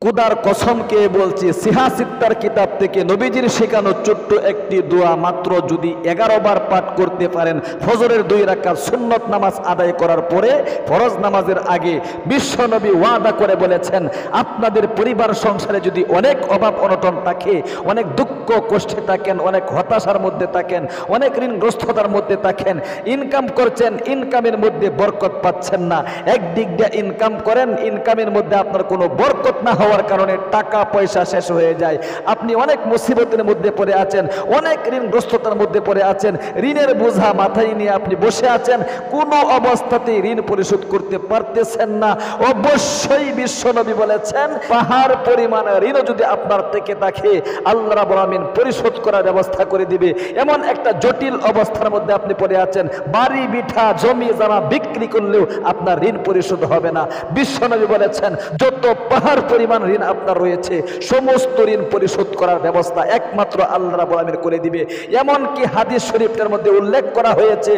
কুদার কসম কে বলছি, সিহাসিত্তার কিতাব থেকে নবীজির শেখানো ছোট্ট একটি দোয়া মাত্র যদি 11 বার পাঠ করতে পারেন, ফজরের 2 রাকাত সুন্নত নামাজ আদায় করার পরে ফরজ নামাজের আগে, বিশ্ব নবী ওয়াদা করে বলেছেন, আপনাদের পরিবার সংসারে যদি অনেক অভাব অনটন থাকে, অনেক দুঃখ কষ্টে থাকেন, অনেক হতাশার মধ্যে থাকেন, অনেক ঋণগ্রস্ততার মধ্যে থাকেন, ইনকাম করছেন, ইনকামের মধ্যে বরকত পাচ্ছেন না, একদিক দিয়ে ইনকাম করেন, ইনকামের মধ্যে আপনার কোনো বরকত না হওয়ার কারণে টাকা পয়সা শেষ হয়ে যায়, আপনি অনেক মুসিবতের মধ্যে পড়ে আছেন, অনেক ঋণগ্রস্ততার মধ্যে পড়ে আছেন, ঋণের বোঝা মাথায় নিয়ে আপনি বসে আছেন, কোনো অবস্থাতেই ঋণ পরিশোধ করতে পারতেছেন না, অবশ্যই বিশ্বনবী বলেছেন পাহাড় পরিমাণ ঋণও যদি আপনার থেকে থাকে আল্লাহ রাব্বুল আমিন পরিশোধ করার ব্যবস্থা করে দিবে। এমন একটা জটিল অবস্থার মধ্যে আপনি পড়ে আছেন, বাড়ি বিঠা জমি জামা বিক্রি করলেও আপনার ঋণ পরিশোধ হবে না। বিশ্বনবী বলেছেন যত পাহাড় পরিমাণ ঋণ আপনার রয়েছে সমস্ত ঋণ পরিশোধ করার ব্যবস্থা একমাত্র আল্লাহ রাব্বুল আমিন করে দিবে। এমনকি হাদিস শরীফটার মধ্যে উল্লেখ করা হয়েছে,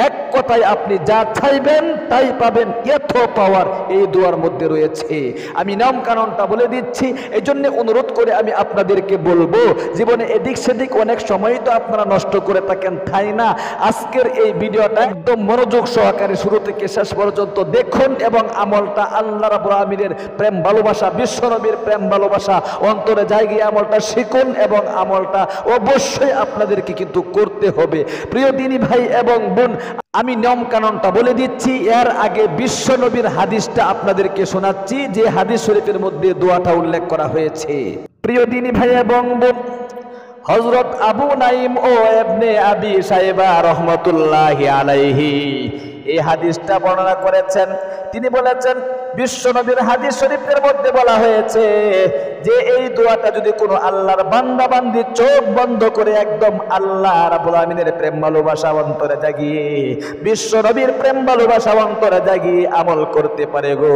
এক কথায় আপনি যা চাইবেন তাই পাবেন, এত পাওয়ার এই দোয়ার মধ্যে রয়েছে। আমি নিয়ম কানুনটা বলে দিচ্ছি, এই জন্য অনুরোধ করে আমি আপনাদেরকে বলবো, জীবনে এদিক সেদিক অনেক সময় তো আপনারা নষ্ট করে থাকেন, তাই না? আজকের এই ভিডিওটা একদম মনোযোগ সহকারে শুরু থেকে শেষ পর্যন্ত দেখুন এবং আমলটা আল্লাহ রাব্বুল আমিনের প্রেম ভালোবাসা, বিশ্বনবীর প্রেম ভালোবাসা অন্তরে জায়গায় আমলটা শিখুন এবং আমলটা অবশ্যই আপনাদেরকে কিন্তু করতে হবে। প্রিয় দিনী ভাই এবং বোন, আমি নিয়ম কানুনটা বলে দিচ্ছি, এর আগে বিশ্বনবীর হাদিসটা আপনাদেরকে শোনাচ্ছি, যে হাদিস শরীফের মধ্যে দোয়াটা উল্লেখ করা হয়েছে। প্রিয় দিনী ভাই এবং বোন, হযরত আবু নাঈম ও ইবনে আবি শাইবা রাহমাতুল্লাহি আলাইহি এই হাদিসটা বর্ণনা করেছেন। তিনি বলেছেন বিশ্বনবীর হাদিস শরীফের মধ্যে বলা হয়েছে যে এই দোয়াটা যদি কোনো আল্লাহর বান্দা বান্দি চোখ বন্ধ করে একদম আল্লাহ রাব্বুল আমিনের প্রেম ভালোবাসা অন্তরে জাগিয়ে, বিশ্বনবীর প্রেম ভালোবাসা অন্তরে জাগিয়ে আমল করতে পারে গো,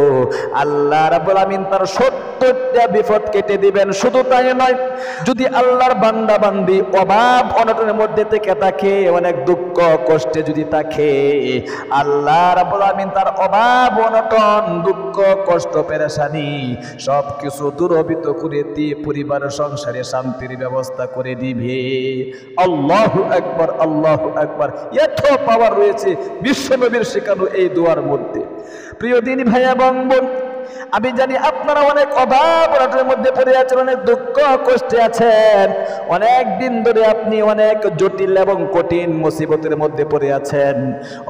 আল্লাহ রাব্বুল আমিন তার 70টা বিপদ কেটে দিবেন। শুধু তাই নয়, যদি আল্লাহর বান্দা বান্দি অভাব অনটনের মধ্যে থেকে থাকে, অনেক দুঃখ কষ্টে যদি থাকে, আল্লাহ রাব্বুল আমিন তার অভাব অনটন দুঃখ কষ্ট পেরেশানি সব কিছু দূরীভূত করে দিয়ে পরিবার সংসারে শান্তির ব্যবস্থা করে দিবে। আল্লাহু আকবার, আল্লাহু আকবার। এত পাওয়ার রয়েছে বিশ্বনবীর শেখানো এই দোয়ার মধ্যে। প্রিয় দিনী ভাই এবং বোন, আমি জানি আপনারা অনেক অভাব অনটনের মধ্যে পড়ে আছেন, অনেক দুঃখ কষ্টে আছেন, অনেক দিন ধরে আপনি অনেক জটিল এবং কঠিন মুসিবতের মধ্যে পড়ে আছেন।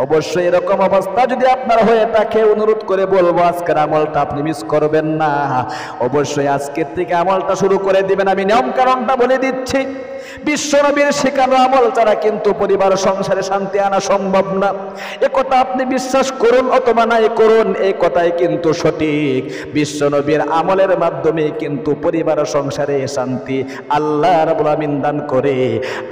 অবশ্যই এরকম অবস্থা যদি আপনার হয়ে থাকে, অনুরোধ করে বলবো আজকের আমলটা আপনি মিস করবেন না, অবশ্যই আজকের থেকে আমলটা শুরু করে দিবেন। আমি নিয়ম কানুনটা বলে দিচ্ছি, বিশ্বনবীর শেখানো আমল ছাড়া কিন্তু পরিবার সংসারে শান্তি আনা সম্ভব না। এ কথা আপনি বিশ্বাস করুন অথবা নাই করুন, এই কথাই কিন্তু সঠিক। বিশ্বনবীর আমলের মাধ্যমে কিন্তু পরিবার সংসারে শান্তি আল্লাহ রাব্বুল আমিন দান করে।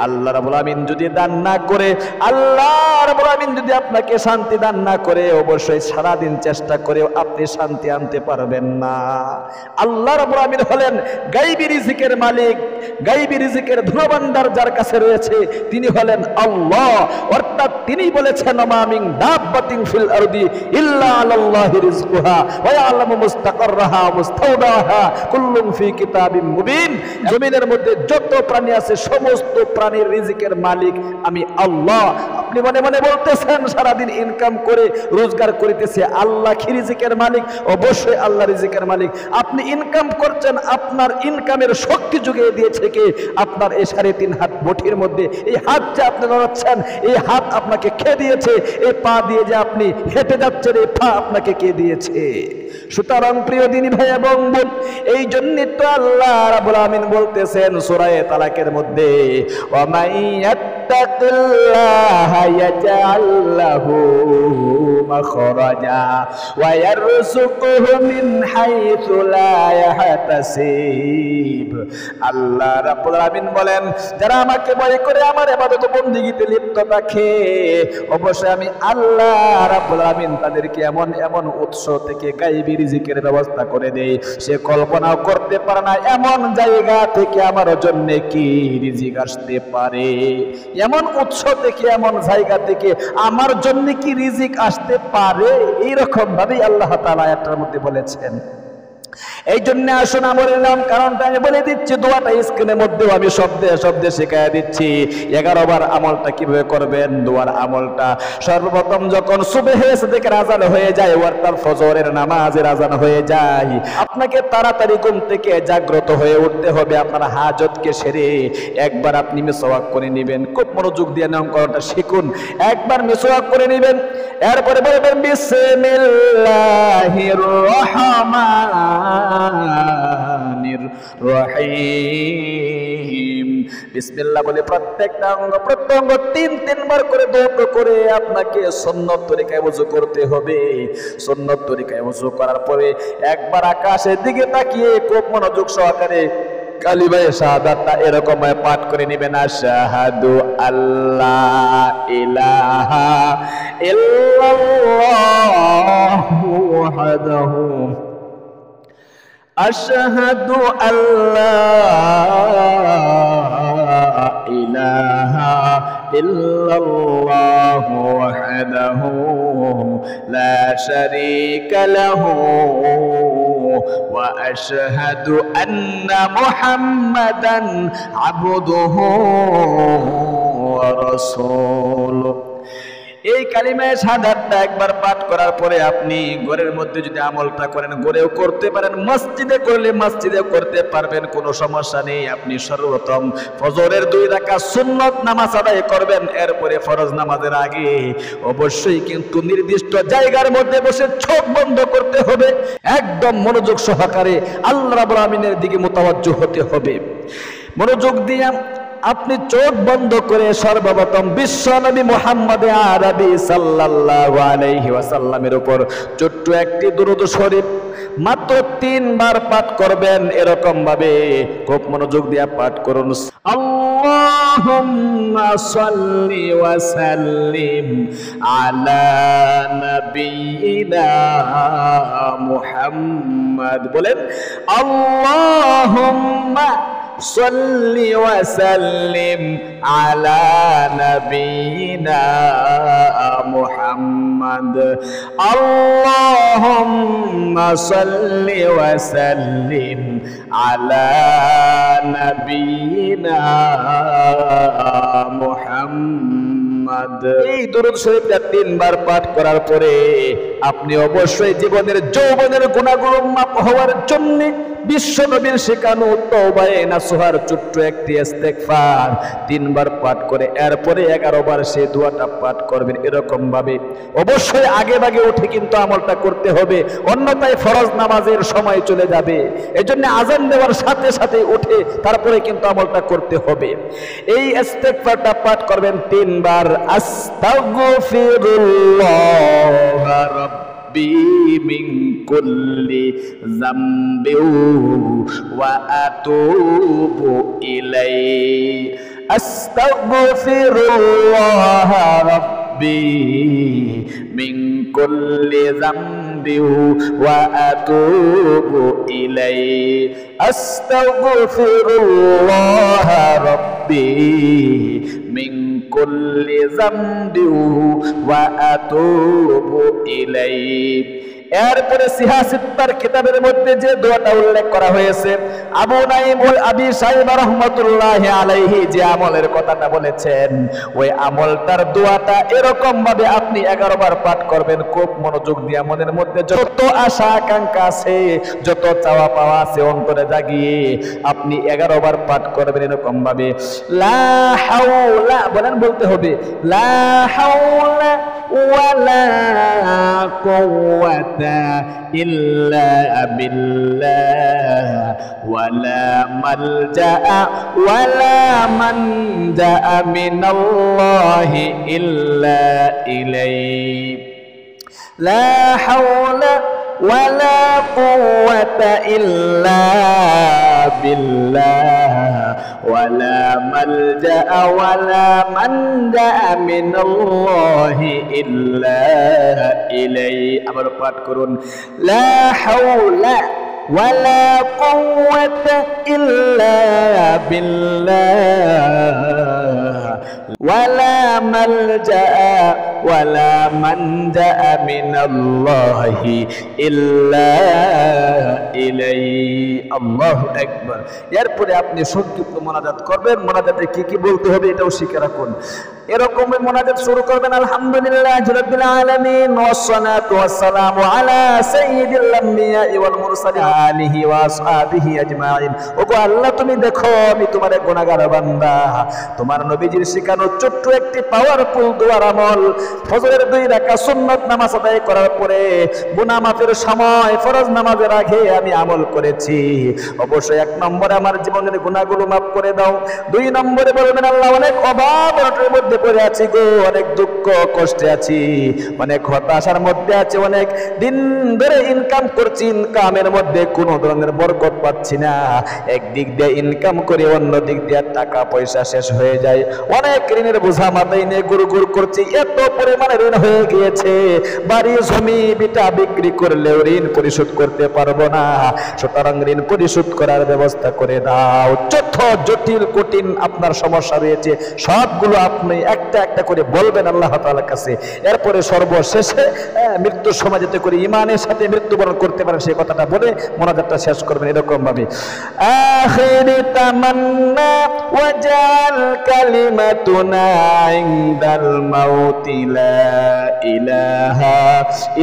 আল্লাহ রাব্বুল আমিন যদি দান না করে, আল্লাহ রাব্বুল আমিন যদি আপনাকে শান্তি দান না করে, অবশ্যই সারাদিন চেষ্টা করেও আপনি শান্তি আনতে পারবেন না। আল্লাহ রাব্বুল আমিন হলেন গায়বী রিজিকের মালিক, গায়বী রিজিকের ধনভাণ্ডার যার কাছে রয়েছে তিনি হলেন আল্লাহ। অর্থাৎ তিনি বলেছেন মা মিন দাব্বাতিন ফিল আরদি ইল্লা আলাল্লাহি রিজকুহা ওয়া ইয়ালামু মুস্তাকাররাহা ওয়া মুস্তাওদাহা কুল্লুন ফি কিতাবিম মুবিন। জমিনের মধ্যে যত প্রাণী আছে সমস্ত প্রাণীর রিজিকের মালিক আমি আল্লাহ। আপনি মনে মনে বলতেছেন সারাদিন ইনকাম করে রোজগার করিতেছে, আল্লাহ কি রিজিকের মালিক? অবশ্যই আল্লাহ রিজিকের মালিক। আপনি ইনকাম করছেন, আপনার ইনকামের শক্তি জুগিয়ে দিয়েছে কে? আপনার এই 3.5 হাত বটির মধ্যে এই হাত যে আপনি নড়াচ্ছেন, এই হাত আপনাকে কে দিয়েছে? এই পা দিয়ে যে আপনি হেঁটে যাচ্ছেন, এই পা আপনাকে কে দিয়েছে? সুতরাং প্রিয় দিনী ভাই এবং বোন, এই জন্যই তো আল্লাহ রাব্বুল আমিন বলতেছেন সূরা তালাকের মধ্যে, ওয়া মাইয়াত্তাকিল্লাহা ইয়াজআল লাহু মাখরাজা ওয়া ইয়ারযুকুহু মিন হাইথু লা ইয়াহতাসিব। আল্লাহ রাব্বুল আমিন বলেন, যারা আমাকে ভয় করে আমার ইবাদত বন্দেগীতে লিপ্ত থাকে, অবশ্যই আমি আল্লাহ রাব্বুল আমিন তাদেরকে এমন এমন উৎস থেকে গায়বী রিজিকের ব্যবস্থা করে দেই, সে কল্পনাও করতে পারে না এমন জায়গা থেকে আমার জন্য কি রিজিক আসতে পারে, এমন উৎস থেকে এমন জায়গা থেকে আমার জন্য কি রিজিক আসতে পারে। এইরকম ভাবেই আল্লাহ তাআলা এটার মধ্যে বলেছেন। এই জন্য আসুন আমলের নাম কারণটা আমি বলে দিচ্ছি, দোয়াটা স্ক্রিনের মধ্যেও আমি শব্দে শব্দে শেখায় দিচ্ছি। 11 বার আমলটা কিভাবে করবেন। দোয়ার আমলটা সর্বপ্রথম যখন সুবহে সাদিকের আযান হয়ে যায় অর্থাৎ ফজরের নামাজের আযান হয়ে যায়, আপনাকে তাড়াতাড়ি ঘুম থেকে জাগ্রত হয়ে উঠতে হবে। আপনার হাজতকে সেরে একবার আপনি মিসওয়াক করে নেবেন। খুব মনোযোগ দিয়ে নামকরণটা শিখুন। একবার মিসওয়াক করে নেবেন, এরপরে বলবেন বিসমিল্লাহির রহমানির রহিম। বিসমিল্লাহ বলে প্রত্যেকটা অঙ্গ প্রত্যঙ্গ 3 বার করে দৌড় করে আপনাকে সুন্নত তরিকায় ওযু করতে হবে। সুন্নত তরিকায় ওযু করার পরে একবার আকাশের দিকে তাকিয়ে খুব মনোযোগ সহকারে কালিমায়ে শাহাদাতটা এরকম পাঠ করে নেবেন। আশহাদু আল্লা ইলাহা ইল্লাল্লাহু ওয়াহদাহু আশহাদু আল্লা ইলাহা ইল্লাল্লাহু ওয়াহদাহু লা শারীকা লাহু ওয়া আশহাদু আন্না মুহাম্মাদান আবদুহু ওয়া রাসূলুহু। এই কালিমায়ে শাহাদাতটা একবার পাঠ করার পরে আপনি ঘরের মধ্যে যদি আমলটা করেন ঘরেও করতে পারেন, মসজিদে করলে মসজিদে করতে পারবেন, কোনো সমস্যা নেই। আপনি সর্বপ্রথম ফজরের 2 রাকাত সুন্নত নামাজ আদায় করবেন। এরপরে ফরজ নামাজের আগে অবশ্যই কিন্তু নির্দিষ্ট জায়গার মধ্যে বসে চোখ বন্ধ করতে হবে। একদম মনোযোগ সহকারে আল্লাহ রাব্বুল আমিনের দিকে মুতাওয়াজ্জহ হতে হবে। মনোযোগ দিয়ে আপনি চোখ বন্ধ করে সর্বপ্রথম বিশ্বনবী মুহাম্মদ আরবি সাল্লাল্লাহু আলাইহি ওয়াসাল্লামের উপর ছোট্ট একটি দুরূদ শরীফ মাত্র 3 বার পাঠ করবেন। এরকম ভাবে খুব মনোযোগ দিয়ে পাঠ করুন। আল্লাহুম্মা সাল্লি ওয়া সাল্লিম আলা নাবিয়িনা মুহাম্মদ। বলেন আল্লাহুম্মা সাল্লি ওয়া সাল্লিম আলা নাবিয়িনা মুহাম্মদ। আল্লাহুম্মা সাল্লি ওয়া সাল্লিম আলা নাবিয়িনা মুহাম্মদ। এই দুরূদ শরীফটা 3 বার পাঠ করার পরে আপনি অবশ্যই জীবনের যৌবনের গুনাহগুলো মাফ হওয়ার জন্য বিশ্বনবীর শেখানো তওবায়ে নাসুহার ছোট্ট একটি ইস্তেগফার 3 বার পাঠ করে এরপরে 11 বার সেই দোয়াটা পাঠ করবেন। এরকম ভাবে অবশ্যই আগে ভাগে উঠে কিন্তু আমলটা করতে হবে, অন্যথায় ফরজ নামাজের সময় চলে যাবে। এজন্য আযান দেওয়ার সাথে সাথে উঠে তারপরে কিন্তু আমলটা করতে হবে। এই ইস্তেগফারটা পাঠ করবেন 3 বার। আস্তাগফিরুল্লাহ রাব্বি মিন কুল্লি যামবিন ওয়া আতুবু ইলাইহি। আস্তাগফিরুল্লাহ রাব্বি মিন কুল্লি যামবিন ওয়া আতুবু ইলাইহি। আস্তাগফিরুল্লাহ রাব্বি মিন কুল্লি যামবিন ওয়া আতুবু ইলাইহি। এরপরে সিহাসিত্তার কিতাবের মধ্যে যে দোয়াটা উল্লেখ করা হয়েছে, আবু নাঈম আবি সাইবা রাহমাতুল্লাহি আলাইহি যে আমলের কথাটা বলেছেন, ওই আমলটার দোয়াটা এরকম ভাবে আপনি 11 বার পাঠ করবেন। খুব মনোযোগ দিয়ে মনের মধ্যে যত আশা আকাঙ্ক্ষা আছে, যত চাওয়া পাওয়া আছে অন্তরে জাগিয়ে আপনি 11 বার পাঠ করবেন এরকম ভাবে। লা হাওলা বলেন, বলতে হবে লা হাওলা ওয়ালা কুওয়াতা ইল্লা বিল্লাহ ওয়ালা মালজা ওয়ালা মানজা মিনাল্লাহি ইল্লা ইলাইহি। লা হাওলা ওয়ালা কুওয়াতা ইল্লা বিল্লাহ ওয়ালা মালজা ওয়ালা মানজা মিনাল্লাহি ইল্লা ইলাইহি। আবার পাঠ করুন, লা হাওলা ওয়ালা কুওয়াতা ইল্লা বিল্লাহ ওয়ালা মালজা ওয়ালা মানজা মিনাল্লাহি ইল্লা ইলাইহি। আল্লাহু আকবার। এরপরে আপনি সংক্ষিপ্ত মোনাজাত করবেন। মোনাজাতে কি কি বলতে হবে এটাও শিখে রাখুন। এরকম মোনাজাত শুরু করবেন, আলহামদুলিল্লাহি রাব্বিল আলামিন ওয়াসসালাতু ওয়াসসালামু আলা সাইয়্যিদিল আমবিয়া ওয়াল মুরসালিন আলিহি ওয়া আসহাবিহি আজমাইন। ওগো আল্লাহ, তুমি দেখো আমি তোমার এক গুনাহগার বান্দা। তোমার নবীজির শেখানো ছোট্ট একটি পাওয়ারফুল দোয়ার আমল, ফজরের 2 রাকাত সুন্নাত নামাজ আদায় করার পরে গুনাহ মাফের সময় ফরজ নামাজের আগে আমি আমল করেছি। অবশ্যই 1 নম্বরে আমার জীবনের গুনাহগুলো মাফ করে দাও। 2 নম্বরে বলবেন, আল্লাহ অনেক অভাব অনটনের মধ্যে পড়ে আছি গো, অনেক দুঃখ কষ্টে আছি, অনেক হতাশার মধ্যে আছি, অনেক দিন ধরে ইনকাম করছি, ইনকামের মধ্যে কোনো ধরনের বরকত পাচ্ছি না। একদিক দিয়ে ইনকাম করে অন্য দিক দিয়ে টাকা পয়সা শেষ হয়ে যায়, অনেক ঋণের বোঝা মাথায় নিয়ে গুড় করছি, এত পরিমাণে ঋণ হয়ে গিয়েছে, বাড়ি জমি বিটা বিক্রি করলেও ঋণ পরিশোধ করতে পারবো না। সুতরাং ঋণ পরিশোধ করার ব্যবস্থা করে দাও। যত জটিল কঠিন আপনার সমস্যা রয়েছে সবগুলো আপনি একটা একটা করে বলবেন আল্লাহ তাআলার কাছে। এরপরে সর্বশেষে মৃত্যুর সময় যাতে করে ঈমানের সাথে মৃত্যুবরণ করতে পারেন সেই কথাটা বলে মোনাজাতটা শেষ করবেন এরকম ভাবে, আখিরি তামান্না ওয়াজাল কালিমাতুনা ইনদাল মাউতি লা ইলাহা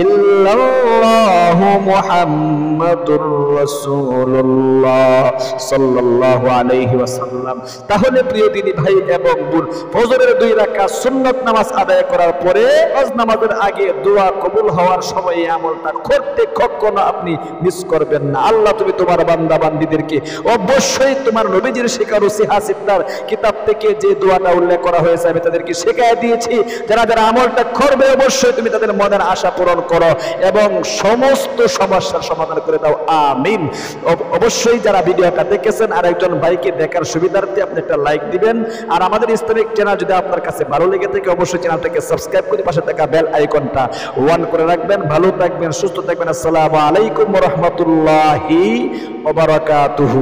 ইল্লাল্লাহু মুহাম্মাদুর রাসূলুল্লাহ সাল্লাল্লাহু আলাইহি ওয়াসাল্লাম। তাহলে প্রিয় দিনী ভাই এবং বোন, ফজরের 2 রাকাত সুন্নাত নামাজ আদায় করার পরে ফরজ নামাজের আগে দোয়া কবুল হওয়ার সময় এই আমলটা করতে কখনো আপনি মিস করবেন না। আল্লাহ তুমি তোমার বান্দা বান্দীদেরকে অবশ্যই তোমার নবীজির শেখানো সিহা সিত্তার কিতাব থেকে যে দোয়াটা উল্লেখ করা হয়েছে আমি তাদেরকে শেখায় দিয়েছি। যারা যারা আমলটা করবে অবশ্যই তুমি তাদের মনের আশা পূরণ করো এবং সমস্ত সমস্যার সমাধান করে দাও, আমিন। অবশ্যই যারা ভিডিওটা দেখেছেন আর একজন ভাইকে দেখার সুবিধার্থে আপনি একটা লাইক দিবেন। আর আমাদের ইসলামিক চ্যানেল যদি আপনার কাছে ভালো লেগে থাকে অবশ্যই চ্যানেলটাকে সাবস্ক্রাইব করে পাশে থাকা বেল আইকনটা অন করে রাখবেন। ভালো থাকবেন, সুস্থ থাকবেন। আসসালামু আলাইকুম ওয়া রাহমাতুল্লাহি ওয়া বারাকাতুহু।